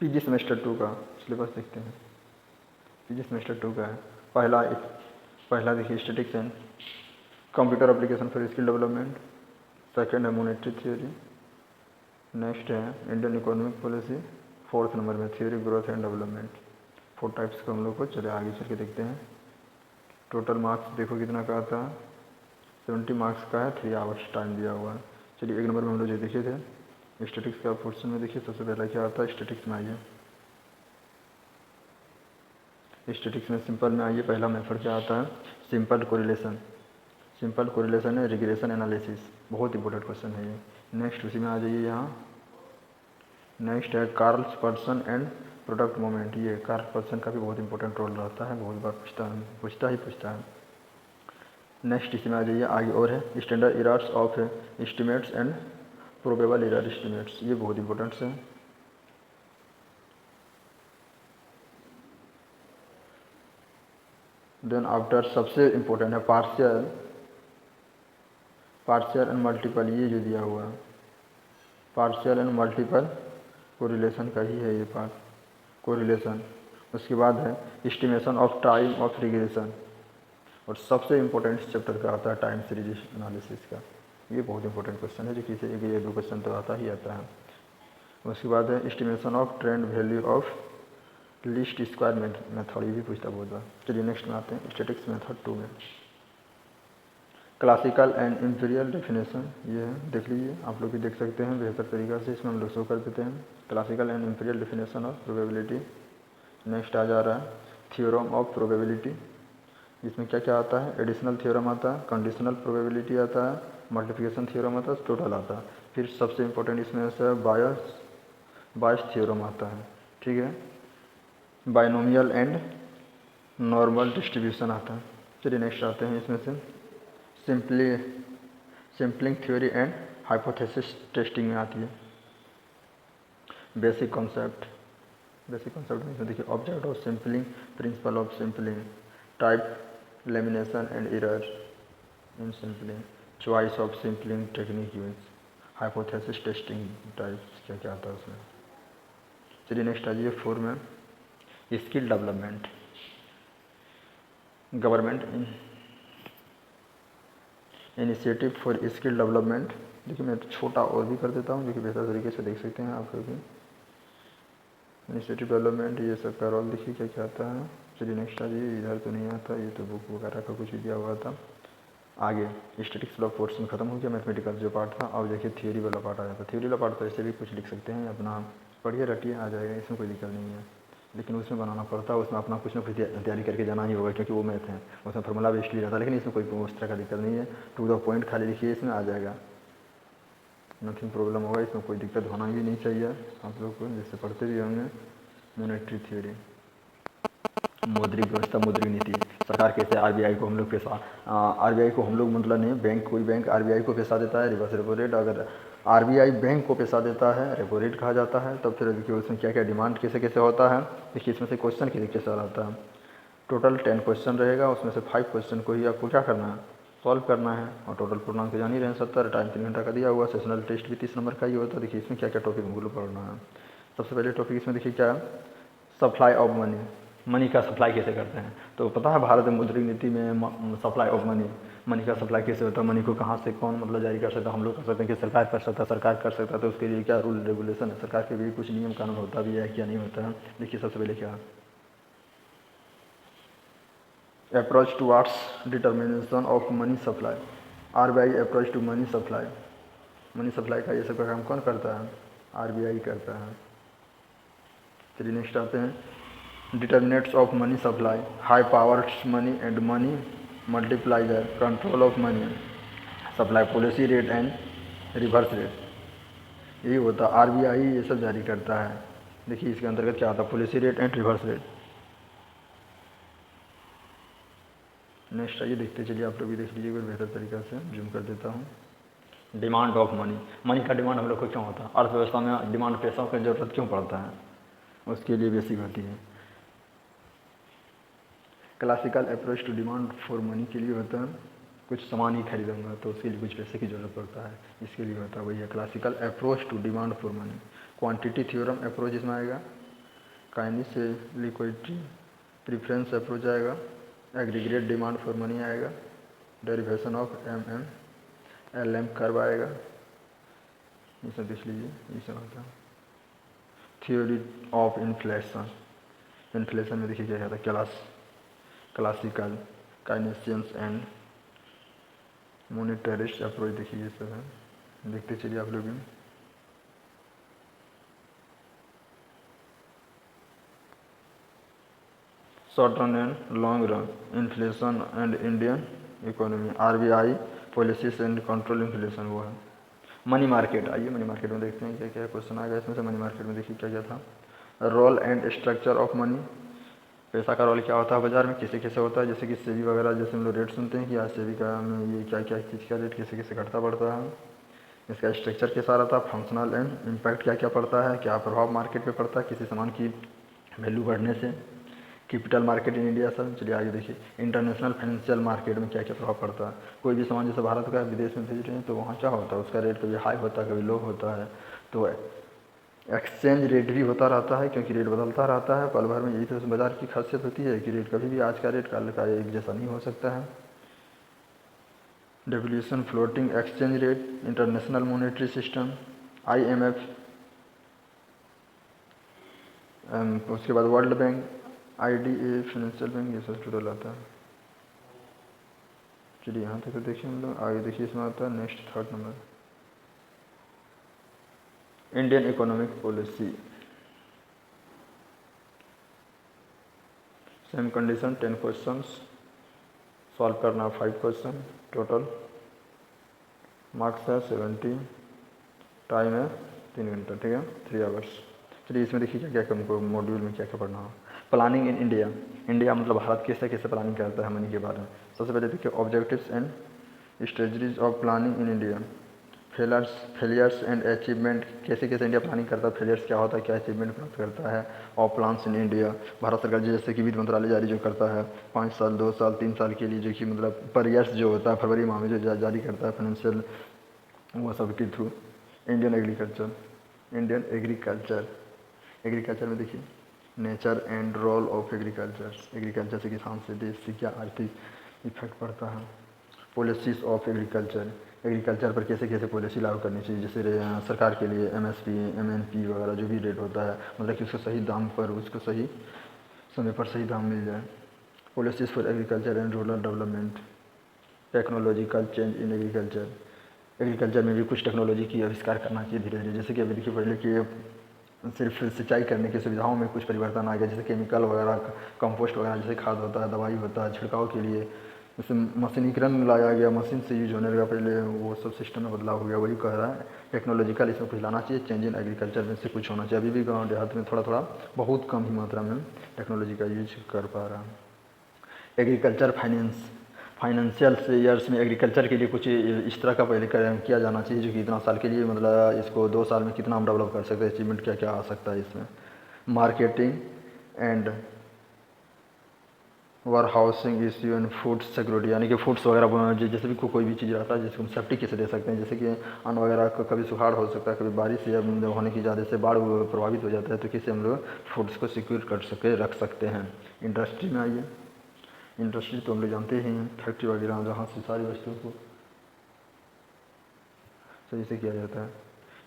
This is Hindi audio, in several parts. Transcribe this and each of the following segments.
पीजी सेमेस्टर 2 का सिलेबस देखते हैं। पीजी सेमेस्टर 2 का है। पहला देखिए statistics and computer application for skill development. Second है मॉनेटरी थ्योरी। नेक्स्ट है Indian economic policy. Fourth number में theory growth and development. 4 types का हम लोग को चले आगे चल के देखते हैं। टोटल मार्क्स देखो कितना का आता है, 70 मार्क्स का है। 3 आवर्स टाइम दिया हुआ है। चलिए 1 नंबर में हम लोग जो देखे थे स्टैटिक्स का पोर्शन में देखिए, सबसे पहला क्या आता है स्टैटिक्स में आइए। स्टैटिक्स में सिंपल में आइए, पहला मेथड क्या आता है सिंपल कोरिलेशन। सिंपल कोरिलेशन है रिग्रेशन एनालिसिस, बहुत इंपॉर्टेंट क्वेश्चन है ये। नेक्स्ट उसी में आ जाइए यहाँ। नेक्स्ट है Carl's person and product moment. ये कार्ल पर्सन का भी बहुत इंपॉर्टेंट रोल रहता है, बहुत बार पूछता है। नेक्स्ट इसमें आ जाइए आगे और है standard errors of estimates and probable error estimates, ये बहुत इंपॉर्टेंट है। देन आफ्टर सबसे इंपॉर्टेंट है पार्शियल एंड मल्टीपल, ये जो दिया हुआ है पार्शियल एंड मल्टीपल कोरिलेशन का ही है ये पार्ट कोरिलेशन। उसके बाद है estimation of time of regression, और सबसे इंपॉर्टेंट चैप्टर का आता है टाइम सीरीज एनालिसिस का। ये बहुत इंपॉर्टेंट क्वेश्चन है जो किसी एक या 2 क्वेश्चन तो आता ही आता है। उसके बाद है estimation of trend value of least square method, ये भी पूछता बहुत बार। चलिए नेक्स्ट में आते हैं स्टैटिक्स मेथड 2 में। क्लासिकल एंड इम्पीरियल डेफिनेशन, ये है देख लीजिए, आप लोग भी देख सकते हैं बेहतर तरीक़ा से, इसमें हम लोग शो कर देते हैं। Classical and imperial definition of probability. Next आ जा रहा है थ्योरम ऑफ प्रोबेबिलिटी। इसमें क्या क्या आता है एडिशनल थ्योरम आता है, कंडीशनल प्रोबेबिलिटी आता है, मल्टीप्लिकेशन थ्योरम आता है, टोटल आता है। फिर सबसे इंपॉर्टेंट इसमें से बायस थ्योरम आता है, ठीक है। बाइनोमियल एंड नॉर्मल डिस्ट्रीब्यूशन आता है। चलिए नेक्स्ट आते हैं इसमें से sampling theory and hypothesis testing में आती है। बेसिक कॉन्सेप्ट में इसमें देखिए object of sampling, principle of sampling, type limitation and error in sampling, choice of sampling technique use, hypothesis testing types क्या क्या आता है उसमें। चलिए नेक्स्ट आ जाइए 4 में skill development. Government initiative for skill development. देखिए मैं छोटा और भी कर देता हूँ क्योंकि बेहतर तरीके से देख सकते हैं आप लोग भी। इनिशिएटिव डेवलपमेंट ये सब का रोल देखिए क्या क्या आता है। चलिए नेक्स्ट आ जाइए, इधर तो नहीं आता, ये तो बुक वगैरह का कुछ भी दिया हुआ था। आगे स्टैटिक्स वाला पोर्शन खत्म हो गया, मैथमेटिकल जो पार्ट था। अब देखिए थ्योरी वाला पार्ट आ जाता है। थ्योरी वाला पार्ट तो ऐसे भी कुछ लिख सकते हैं, अपना पढ़िए रटिए आ जाएगा, इसमें कोई दिक्कत नहीं है। लेकिन उसमें बनाना पड़ता है, उसमें अपना कुछ ना कुछ तैयारी करके जाना ही होगा क्योंकि वो मैथ है, उसमें फॉर्मूला बेस्ड ही रहता है। लेकिन इसमें कोई उस तरह का दिक्कत नहीं है, टू द पॉइंट खाली लिखिए, इसमें आ जाएगा, नथिंग प्रॉब्लम होगा, इसमें कोई दिक्कत होना भी नहीं चाहिए आप लोग को, जिससे पढ़ते भी होंगे। मॉनेटरी थ्योरी, मौद्रिक व्यवस्था, मौद्रिक नीति, सरकार कैसे आरबीआई को हम लोग आरबीआई को हम लोग मतलब नहीं, बैंक कोई बैंक आरबीआई को पैसा देता है, रिवर्स रेपो रेट। अगर आरबीआई बैंक को पैसा देता है, रेपो रेट कहा जाता है। तब फिर देखिए उसमें क्या क्या डिमांड कैसे कैसे होता है, देखिए इसमें से क्वेश्चन कैसे कैसे आता है। टोटल 10 क्वेश्चन रहेगा, उसमें से 5 क्वेश्चन को ही आपको क्या करना है सॉल्व करना है। और टोटल पूर्णांक जान ही रहे हैं 70, टाइम 3 घंटा का दिया हुआ। सेशनल टेस्ट भी 30 नंबर का ही होता है। देखिए इसमें क्या क्या टॉपिक हमको पढ़ना है। सबसे पहले टॉपिक इसमें देखिए क्या सप्लाई ऑफ मनी, मनी का सप्लाई कैसे करते हैं। तो पता है भारत में मौद्रिक नीति में सप्लाई ऑफ मनी का सप्लाई कैसे होता है, मनी को कहाँ से कौन मतलब जारी कर सकता है, हम लोग कर सकते हैं कि सरकार कर सकता है, सरकार कर सकता है तो उसके लिए क्या रूल रेगुलेशन है, सरकार के भी कुछ नियम कानून होता भी है क्या नहीं होता है। देखिए सबसे पहले क्या approach towards determination of money supply, RBI approach to money supply का ये सब का काम कौन करता है, आरबीआई करता है। चलिए नेक्स्ट आते हैं determinants of money supply, high powers money and money multiplier, control of money supply, policy rate and reverse rate, यही होता है आरबीआई ये सब जारी करता है। देखिए इसके अंतर्गत क्या आता है policy rate and reverse rate. Next आइए देखते चलिए, आप लोग भी देख लीजिएगा बेहतर तरीक़ा से, जूम कर देता हूँ। डिमांड ऑफ मनी का डिमांड हम लोग को क्यों होता है, अर्थव्यवस्था में डिमांड पैसों की ज़रूरत क्यों पड़ता है, उसके लिए बेसिक होती है। Classical approach to demand for money के लिए होता है कुछ सामान ही खरीदूंगा तो उसके लिए कुछ पैसे की ज़रूरत पड़ता है, इसके लिए होता है वही है classical approach to demand for money. Quantity theorem approach इसमें आएगा, काइंडनेस से लिक्विडिटी प्रिफरेंस अप्रोच आएगा, एग्रीगेट डिमांड फॉर मनी आएगा, डेरिवेशन ऑफ LM कर्व आएगा, ये सब देख लीजिए, ये सब होता है। थ्योरी ऑफ इन्फ्लेशन, इन्फ्लेशन में देखिए क्या कहता है, क्लासिकल काइनेशियंस एंड मोनेटरिस्ट अप्रोच, देखिए ये सब है, देखते चलिए आप लोग भी। Short run and long run, inflation and Indian economy, RBI policies and control inflation, वो है। मनी मार्केट, आइए मनी मार्केट में देखते हैं क्या क्या क्वेश्चन आ गया इसमें से। मनी मार्केट में देखिए क्या क्या था, role and structure of money, पैसा का रोल क्या होता है बाजार में, कैसे कैसे होता है, जैसे कि सेबी वगैरह, जैसे हम लोग रेट सुनते हैं कि आज सेबी का में ये क्या क्या चीज़ का रेट कैसे कैसे घटता बढ़ता है, इसका स्ट्रक्चर कैसा रहता है, फंक्शनल एंड इम्पैक्ट क्या क्या पड़ता है, क्या प्रभाव मार्केट पे पड़ता है किसी सामान की वैल्यू बढ़ने से, कैपिटल मार्केट इन इंडिया सब। चलिए आगे देखिए, इंटरनेशनल फाइनेंशियल मार्केट में क्या क्या प्रभाव पड़ता है, कोई भी सामान जैसे भारत का विदेश में भेज रहे हैं तो वहाँ क्या होता है, उसका रेट कभी हाई होता है कभी लो होता है, तो एक्सचेंज रेट भी होता रहता है क्योंकि रेट बदलता रहता है पल भर में। यही तो बाज़ार की खासियत होती है कि रेट कभी भी आज का रेट कल का एक जैसा नहीं हो सकता है। Devolution floating exchange rate, international monetary system, IMF, उसके बाद world bank, IDA financial bank, ये सब टोटल आता है। चलिए यहाँ तक तो देखिए हम लोग, आगे देखिए इसमें आता है next 3rd number, Indian economic policy. Same condition 10 questions solve करना, 5 क्वेश्चन टोटल, मार्क्स है 70, टाइम है 3 घंटा, ठीक है 3 आवर्स। चलिए इसमें देखिए क्या क्या हमको मॉड्यूल में क्या क्या पढ़ना हो। प्लानिंग इन इंडिया, इंडिया मतलब भारत कैसे कैसे प्लानिंग करता है मनी के बारे में। सबसे पहले देखिए objectives and strategies of planning in India, failures and achievement, कैसे कैसे इंडिया प्लानिंग करता है, फेलियर्स क्या होता है, क्या अचीवमेंट प्राप्त करता है, और प्लान्स इन इंडिया, भारत सरकार जैसे कि वित्त मंत्रालय जारी जो करता है 5 साल 2 साल 3 साल के लिए, जो कि मतलब पर ईयर्स जो होता है, फरवरी माह में जो जारी करता है फाइनेंशियल, वो सब के through. Indian agriculture, Indian agriculture में देखिए nature and role of agriculture, agriculture से किसान से देश से क्या आर्थिक इफेक्ट पड़ता है। पॉलिसीज ऑफ एग्रीकल्चर, एग्रीकल्चर पर कैसे कैसे पॉलिसी लागू करनी चाहिए, जैसे सरकार के लिए MSP MNP वगैरह जो भी रेट होता है, मतलब कि उसको सही दाम पर, उसको सही समय पर सही दाम मिल जाए। Policies for agriculture and rural development, technological change in agriculture, agriculture में भी कुछ टेक्नोलॉजी की आविष्कार करना चाहिए धीरे धीरे। जैसे कि अभी देखिए पहले कि सिर्फ सिंचाई करने की सुविधाओं में कुछ परिवर्तन आ गया, जैसे केमिकल वगैरह, कंपोस्ट वगैरह, जैसे खाद होता है, दवाई होता है छिड़काव के लिए, जैसे मशीनीकरण लाया गया, मशीन से यूज होने लगा, पहले वो सब सिस्टम में बदलाव हो गया। वही कह रहा है टेक्नोलॉजिकल इसमें कुछ लाना चाहिए, चेंज इन एग्रीकल्चर में से कुछ होना चाहिए। अभी भी गाँव देहात में थोड़ा थोड़ा बहुत कम ही मात्रा में टेक्नोलॉजी का यूज कर पा रहा है। एग्रीकल्चर फाइनेंशियल ईयर्स में एग्रीकल्चर के लिए कुछ इस तरह का पहले किया जाना चाहिए, जो कि इतना साल के लिए, मतलब इसको 2 साल में कितना हम डेवलप कर सकते हैं, अचीवमेंट क्या क्या आ सकता है इसमें। Marketing and war housing issue and food security, यानी कि फूड्स वगैरह जैसे भी कोई भी चीज़ रहता है जिसको हम सेफ्टी कैसे दे सकते हैं, जैसे कि अन्न वगैरह का कभी सुखाड़ हो सकता है, कभी बारिश या होने की ज़्यादा से बाढ़ प्रभावित हो जाता है, तो कैसे हम लोग फूड्स को सिक्योर कर सके रख सकते हैं। इंडस्ट्री में आइए, इंडस्ट्री तो हम लोग जानते ही हैं, फैक्ट्री वगैरह जहाँ से सारी वस्तुओं को सही से किया जाता है।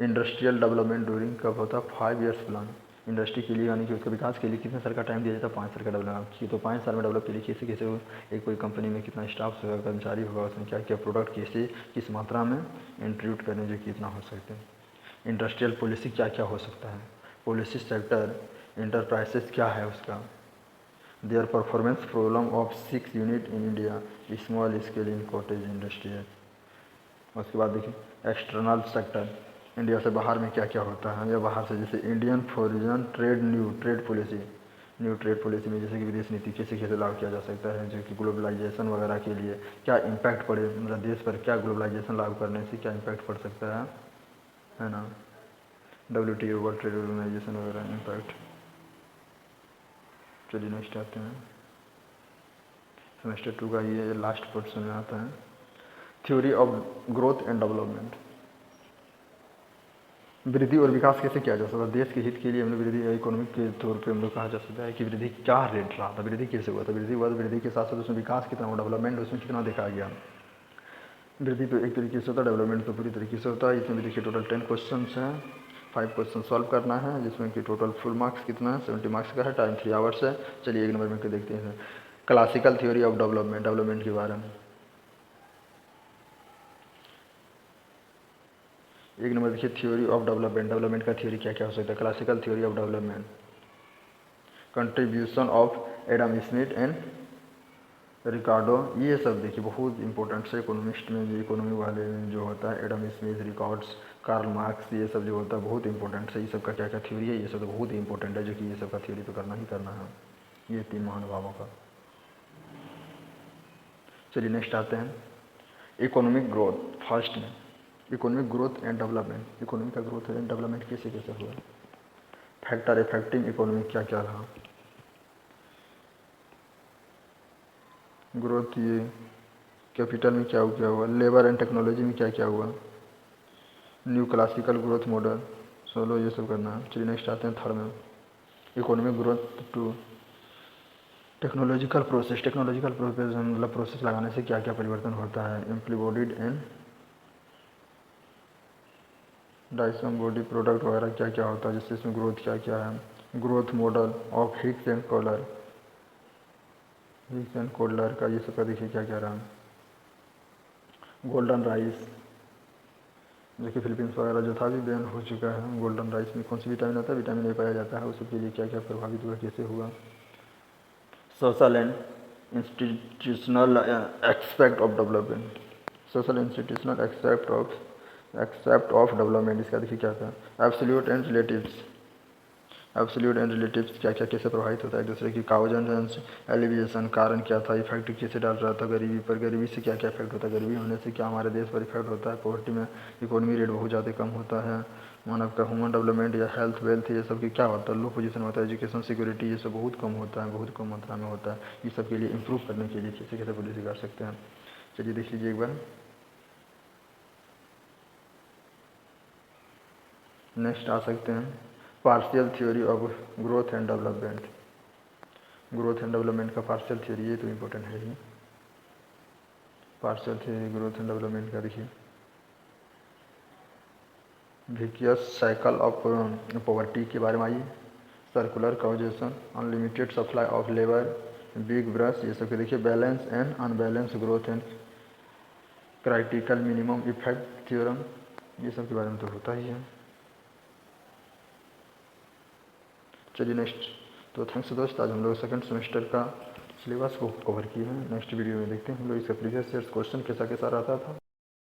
इंडस्ट्रियल डेवलपमेंट ड्यूरिंग कब होता है, 5 ईयर्स प्लान, इंडस्ट्री के लिए यानी कि उसके विकास के लिए कितने साल का टाइम दिया जाता है, 5 साल का डेवलप की, तो 5 साल में डेवलप के लिए कैसे कैसे एक कोई कंपनी में कितना स्टाफ होगा, कर्मचारी होगा, उसमें क्या क्या प्रोडक्ट कैसे किस मात्रा में इंट्रोड्यूट करने जो कितना हो सकते हैं। इंडस्ट्रियल पॉलिसी क्या क्या हो सकता है, पॉलिसी सेक्टर इंटरप्राइजेस क्या है उसका, their performance problem of 6 unit in India, small scale in cottage industry है। उसके बाद देखिए एक्सटर्नल सेक्टर, इंडिया से बाहर में क्या क्या होता है, या बाहर से जैसे Indian foreign trade, new trade policy में जैसे कि विदेश नीति कैसे कैसे लागू किया जा सकता है, जो कि ग्लोबलाइजेशन वगैरह के लिए क्या इम्पैक्ट पड़े, मतलब देश पर क्या ग्लोबलाइजेशन लागू करने से क्या इम्पैक्ट पड़ सकता है ना। WTO वर्ल्ड ट्रेड ऑर्गेनाइजेशन वगैरह इम्पैक्ट। चलिए नेक्स्ट आते हैं, सेमेस्टर 2 का ये लास्ट पोर्शन में आता है, theory of growth and development. वृद्धि और विकास कैसे किया जा सकता है? देश के हित के लिए हम लोग वृद्धि इकोनॉमिक के तौर पे हम लोग कहा जा सकता है कि वृद्धि क्या रेट रहा था, वृद्धि कैसे हुआ था, वृद्धि हुआ तो वृद्धि के साथ साथ उसमें विकास कितना हुआ, डेवलपमेंट उसमें कितना देखा गया। वृद्धि तो एक तरीके से होता है, डेवलपमेंट तो पूरी तरीके से होता है। इसमें भी देखिए टोटल 10 क्वेश्चन हैं, 5 क्वेश्चन सॉल्व करना है, जिसमें कि टोटल फुल मार्क्स कितना है, 70 मार्क्स का है, टाइम 3 आवर्स है। चलिए 1 नंबर में के देखते हैं, classical theory of development, development के बारे में। 1 नंबर देखिए थ्योरी ऑफ डेवलपमेंट, डेवलपमेंट का थ्योरी क्या क्या हो सकता है, classical theory of development, contribution of Adam Smith and रिकार्डो, ये सब देखिए बहुत इंपॉर्टेंट है इकोनॉमिस्ट में, जो इकोनॉमी वाले में जो होता है, Adam Smith, Ricardo, Karl Marx, ये सब जो होता है बहुत इंपॉर्टेंट है। ये सब का क्या क्या थ्योरी है, ये सब तो बहुत ही इंपॉर्टेंट है, जो कि ये सब का थ्योरी तो करना ही करना है, ये 3 महानुभावों का। चलिए नेक्स्ट आते हैं इकोनॉमिक ग्रोथ। फर्स्ट में economic growth and development, economy का ग्रोथ एंड डेवलपमेंट कैसे कैसे हुआ, फैक्टर इफेक्टिंग इकोनॉमी क्या क्या रहा, ग्रोथ ये कैपिटल में क्या हुआ, लेबर एंड टेक्नोलॉजी में क्या क्या हुआ, new classical growth model, solo, ये सब करना है। चलिए नेक्स्ट आते हैं थर्ड में economic growth to technological process, technological process मतलब प्रोसेस लगाने से क्या क्या परिवर्तन होता है, embodied and disembodied product वगैरह क्या क्या होता है, जिससे इसमें ग्रोथ क्या क्या है, growth model of Higgs and Koller, Higgs and Koller का ये सब का देखिए क्या क्या रहा, गोल्डन राइस, जो कि फिलीपींस वगैरह जो था भी बैन हो चुका है। गोल्डन राइस में कौन सी विटामिन होता है, विटामिन नहीं पाया जाता है, उसके लिए क्या क्या प्रभावित हुआ, कैसे हुआ, social and institutional expect of development, social institutional except of development, इसका देखिए क्या था, absolute and relatives, absolute and relatives क्या क्या कैसे प्रभावित होता है एक दूसरे की, काउजेंस एलिविएशन, कारण क्या था, इफेक्ट कैसे डाल रहा था गरीबी पर, गरीबी से क्या क्या इफेक्ट होता है, गरीबी होने से क्या हमारे देश पर इफेक्ट होता है, पॉवर्टी में इकोनॉमी रेट बहुत ज़्यादा कम होता है, मानव का ह्यूमन डेवलपमेंट या हेल्थ वेल्थ ये सब की क्या होता है, लो पोजीशन होता है, एजुकेशन सिक्योरिटी ये सब बहुत कम होता है, बहुत कम मात्रा में होता है। ये सब के लिए इम्प्रूव करने के लिए कैसे कैसे पॉलिसी कर सकते हैं, चलिए देख लीजिए एक बार। नेक्स्ट आ सकते हैं partial theory of growth and development, growth and development का पार्शियल थ्योरी, ये तो इम्पोर्टेंट है ही, partial theory growth and development का देखिए, विकियस साइकिल ऑफ पॉवर्टी के बारे में आइए, circular causation, unlimited supply of labour, big push, ये सब के देखिए, balance and unbalance growth and critical minimum effect theorem, ये सब के बारे में तो होता ही है। चलिए नेक्स्ट, तो थैंक्स दोस्त, आज हम लोग सेकंड सेमेस्टर का सिलेबस को कवर किए हैं। नेक्स्ट वीडियो में देखते हैं हम लोग इसका प्रीवियस ईयर क्वेश्चन कैसा कैसा रहता था।